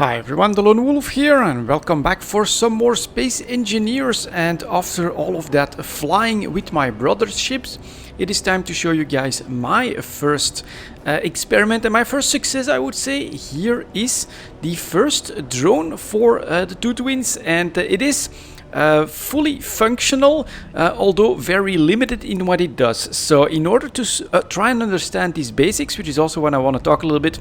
Hi everyone, delonewolf here and welcome back for some more Space Engineers. And after all of that flying with my brother's ships, it is time to show you guys my first experiment and my first success, I would say. Here is the first drone for the two twins, and it is fully functional, although very limited in what it does. So in order to try and understand these basics, which is also what I want to talk a little bit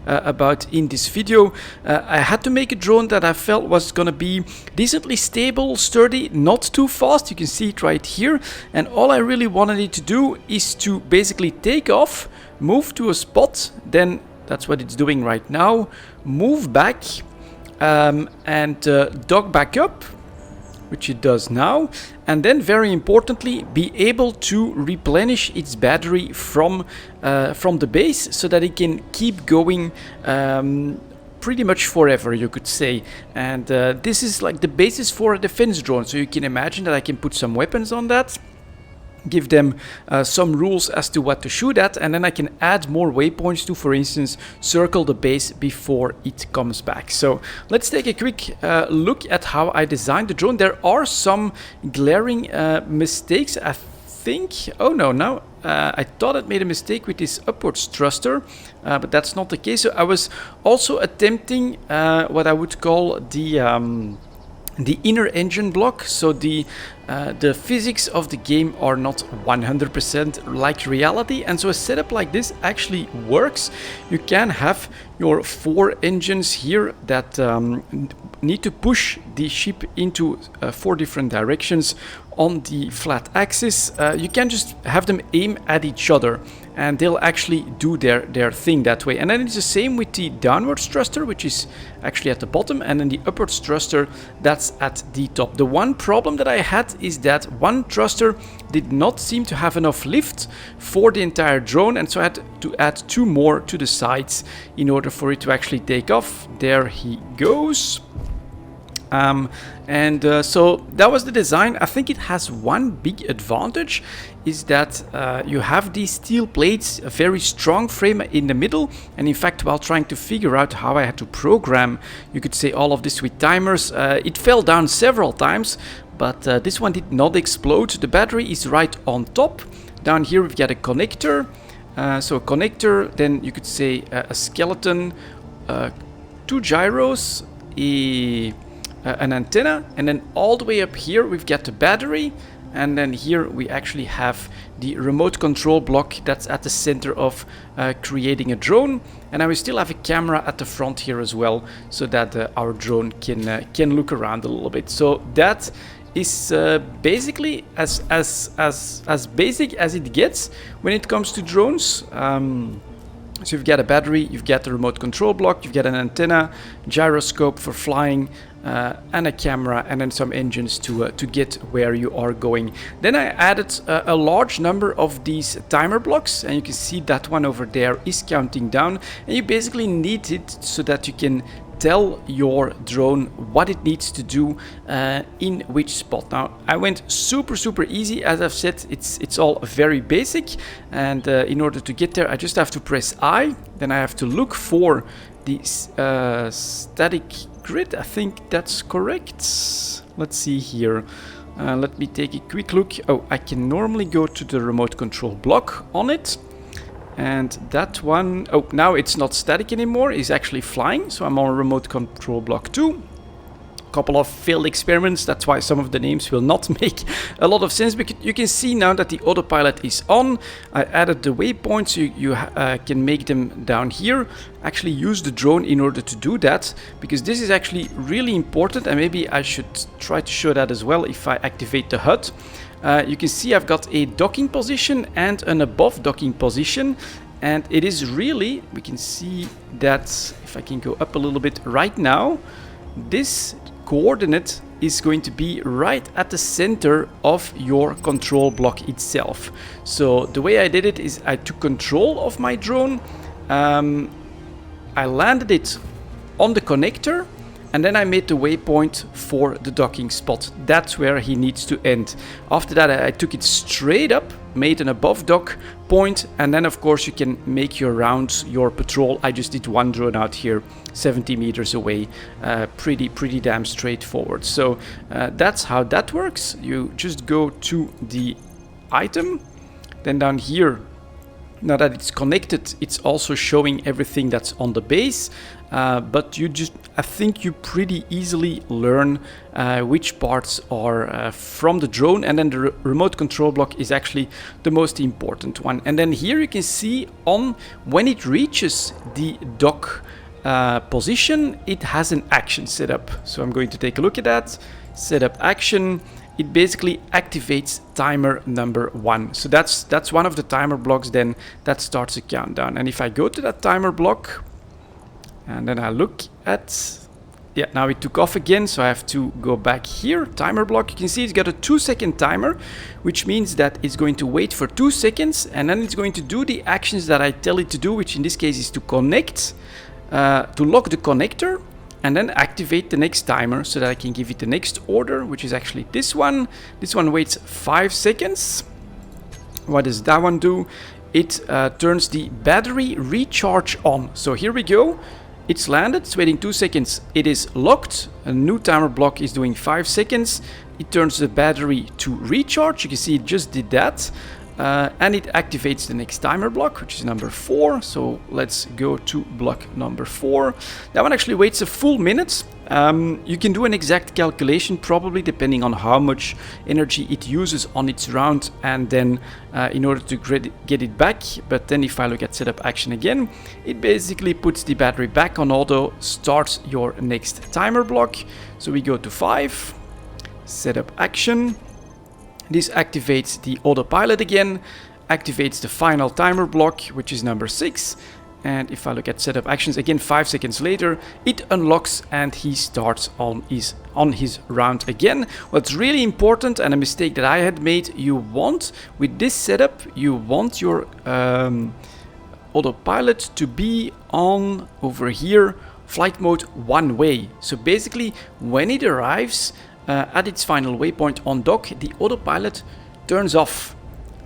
about in this video, I had to make a drone that I felt was going to be decently stable, sturdy, not too fast. You can see it right here. And all I really wanted it to do is to basically take off, move to a spot, then that's what it's doing right now, move back and dock back up, which it does now, and then very importantly be able to replenish its battery from the base so that it can keep going pretty much forever, you could say. And this is like the basis for a defense drone, so you can imagine that I can put some weapons on that, give them some rules as to what to shoot at, and then I can add more waypoints to, for instance, circle the base before it comes back. So let's take a quick look at how I designed the drone. There are some glaring mistakes, I think. Oh no, now I thought I made a mistake with this upwards thruster, but that's not the case. So I was also attempting what I would call the inner engine block. So the physics of the game are not 100% like reality, and so a setup like this actually works. You can have your 4 engines here that need to push the ship into 4 different directions on the flat axis. You can just have them aim at each other and they'll actually do their thing that way. And then it's the same with the downwards thruster, which is actually at the bottom, and then the upwards thruster that's at the top. The one problem that I had is that one thruster did not seem to have enough lift for the entire drone, and so I had to add 2 more to the sides in order for it to actually take off. There he goes. So that was the design. I think it has one big advantage, is that you have these steel plates, a very strong frame in the middle, and in fact, while trying to figure out how I had to program, you could say, all of this with timers, it fell down several times, but this one did not explode. The battery is right on top. Down here we've got a connector, so a connector, then you could say a skeleton, 2 gyros, an antenna, and then all the way up here we've got the battery, and then here we actually have the remote control block that's at the center of creating a drone. And I will still have a camera at the front here as well, so that our drone can look around a little bit. So that is basically as basic as it gets when it comes to drones. So you've got a battery, you've got the remote control block, you've got an antenna, gyroscope for flying, and a camera, and then some engines to get where you are going. Then I added a large number of these timer blocks, and you can see that one over there is counting down, and you basically need it so that you can tell your drone what it needs to do in which spot. Now I went super easy. As I've said, it's all very basic, and in order to get there I just have to press I, then I have to look for the static grid. I think that's correct. Let's see here. Let me take a quick look. Oh, I can normally go to the remote control block on it. And that one, oh, now it's not static anymore, it's actually flying. So I'm on remote control block 2. A couple of failed experiments, that's why some of the names will not make a lot of sense. But you can see now that the autopilot is on. I added the waypoints, so you can make them down here. Actually use the drone in order to do that, because this is actually really important, and maybe I should try to show that as well if I activate the HUD. You can see I've got a docking position and an above docking position, and it is really, we can see that if I can go up a little bit right now, this coordinate is going to be right at the center of your control block itself. So the way I did it is I took control of my drone, I landed it on the connector, and then I made the waypoint for the docking spot. That's where he needs to end. After that, I took it straight up, made an above dock point, and then of course you can make your rounds, your patrol. I just did one drone out here 70 meters away. Pretty damn straightforward. So that's how that works. You just go to the item, then down here, now that it's connected, it's also showing everything that's on the base, but I think you pretty easily learn which parts are from the drone, and then the remote control block is actually the most important one. And then here you can see on when it reaches the dock position, it has an action set up. So I'm going to take a look at that. Set up action. It basically activates timer number 1. So that's one of the timer blocks then that starts a countdown. And if I go to that timer block and then I look at, yeah, now it took off again, so I have to go back here, timer block. You can see it's got a 2-second timer, which means that it's going to wait for 2 seconds and then it's going to do the actions that I tell it to do, which in this case is to connect, to lock the connector, and then activate the next timer so that I can give it the next order, which is actually this one. This one waits 5 seconds. What does that one do? It turns the battery recharge on. So here we go. It's landed, it's waiting 2 seconds. It is locked. A new timer block is doing 5 seconds. It turns the battery to recharge. You can see it just did that. And it activates the next timer block, which is number 4. So let's go to block number 4. That one actually waits a full minute. You can do an exact calculation, probably depending on how much energy it uses on its round, and then in order to get it back. But then if I look at setup action again, it basically puts the battery back on auto, starts your next timer block. So we go to 5, setup action. This activates the autopilot again, activates the final timer block, which is number 6. And if I look at setup actions again, 5 seconds later, it unlocks and he starts on his round again. What's really important, and a mistake that I had made, you want with this setup, you want your autopilot to be on over here, flight mode 1 way. So basically, when it arrives at its final waypoint on dock, the autopilot turns off,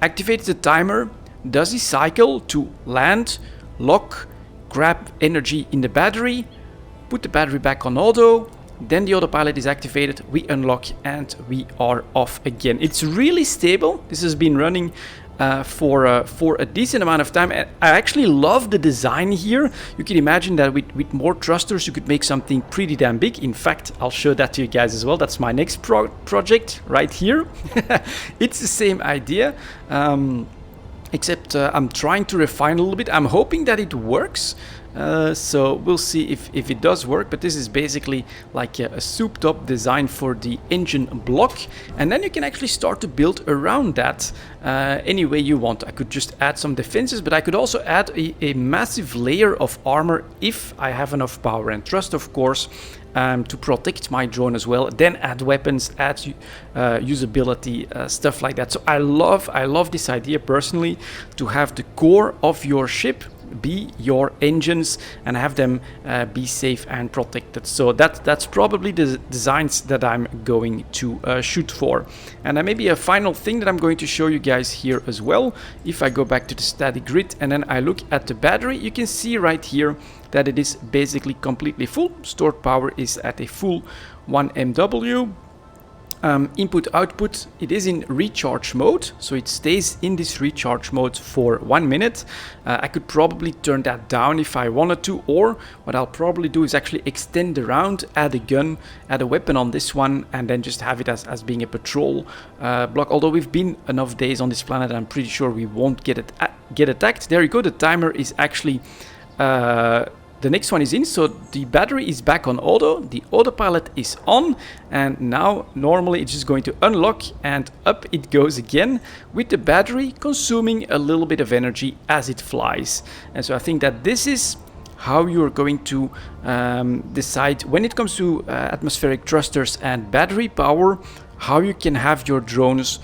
activates the timer, does his cycle to land, lock, grab energy in the battery, put the battery back on auto, then the autopilot is activated, we unlock and we are off again. It's really stable. This has been running for a decent amount of time. I actually love the design here. You can imagine that with more thrusters you could make something pretty damn big. In fact, I'll show that to you guys as well. That's my next project right here. It's the same idea, except I'm trying to refine a little bit. I'm hoping that it works. So we'll see if it does work, but this is basically like a souped up design for the engine block, and then you can actually start to build around that any way you want. I could just add some defenses, but I could also add a massive layer of armor if I have enough power and thrust, of course, to protect my drone as well. Then add weapons, add usability, stuff like that. So I love this idea personally, to have the core of your ship be your engines and have them be safe and protected. So that's probably the designs that I'm going to shoot for. And maybe a final thing that I'm going to show you guys here as well. If I go back to the static grid and then I look at the battery, you can see right here that it is basically completely full. Stored power is at a full 1 MW. Input output, it is in recharge mode, so it stays in this recharge mode for 1 minute. I could probably turn that down if I wanted to, or what I'll probably do is actually extend the round, add a gun, add a weapon on this one, and then just have it as being a patrol block. Although we've been enough days on this planet, I'm pretty sure we won't get attacked. There you go, the timer is actually the next one is in, so the battery is back on auto, the autopilot is on, and now normally it's just going to unlock and up it goes again, with the battery consuming a little bit of energy as it flies. And so I think that this is how you're going to decide when it comes to atmospheric thrusters and battery power, how you can have your drones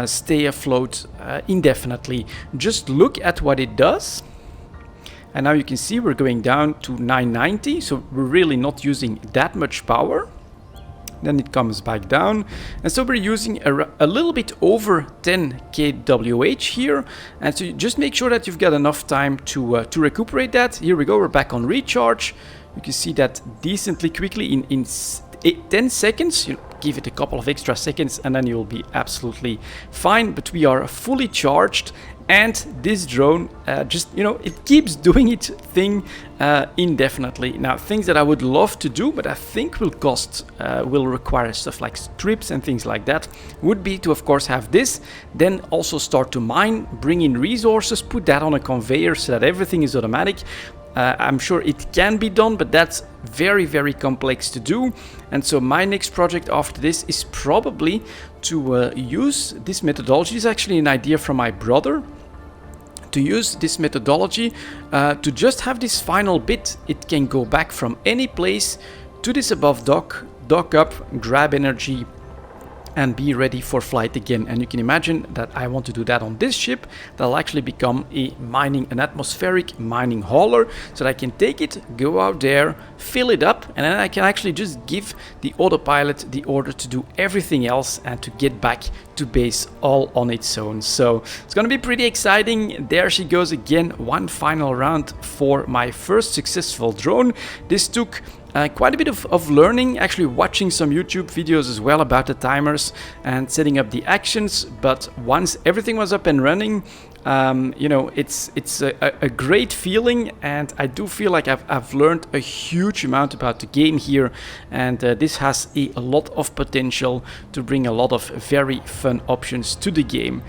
stay afloat indefinitely. Just look at what it does. and now you can see we're going down to 990, so we're really not using that much power. Then it comes back down, and so we're using a little bit over 10 kWh here, and so you just make sure that you've got enough time to recuperate that. Here we go, we're back on recharge. You can see that decently quickly in 10 seconds. You give it a couple of extra seconds and then you'll be absolutely fine, but we are fully charged. And this drone just, you know, it keeps doing its thing indefinitely. Now, things that I would love to do, but I think will require stuff like scripts and things like that, would be to, of course, have this, then also start to mine, bring in resources, put that on a conveyor so that everything is automatic. I'm sure it can be done, but that's very, very complex to do. And so my next project after this is probably to use this methodology. It's actually an idea from my brother, to use this methodology to just have this final bit. It can go back from any place to this above dock, dock up, grab energy, and be ready for flight again. And you can imagine that I want to do that on this ship. That'll actually become an atmospheric mining hauler, so that I can take it, go out there, fill it up, and then I can actually just give the autopilot the order to do everything else and to get back to base all on its own. So it's gonna be pretty exciting. There she goes again, one final round for my first successful drone. This took quite a bit of learning, actually watching some YouTube videos as well about the timers and setting up the actions. But once everything was up and running, you know, it's a great feeling, and I do feel like I've learned a huge amount about the game here, and this has a lot of potential to bring a lot of very fun options to the game.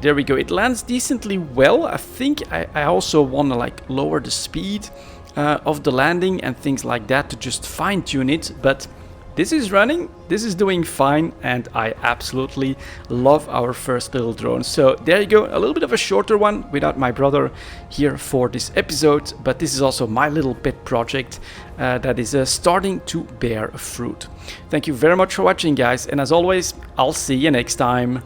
There we go, it lands decently well. I think I also want to like lower the speed of the landing and things like that to just fine-tune it, but this is running, this is doing fine, and I absolutely love our first little drone. So there you go, a little bit of a shorter one without my brother here for this episode, but this is also my little pet project that is starting to bear fruit. Thank you very much for watching, guys, and as always, I'll see you next time.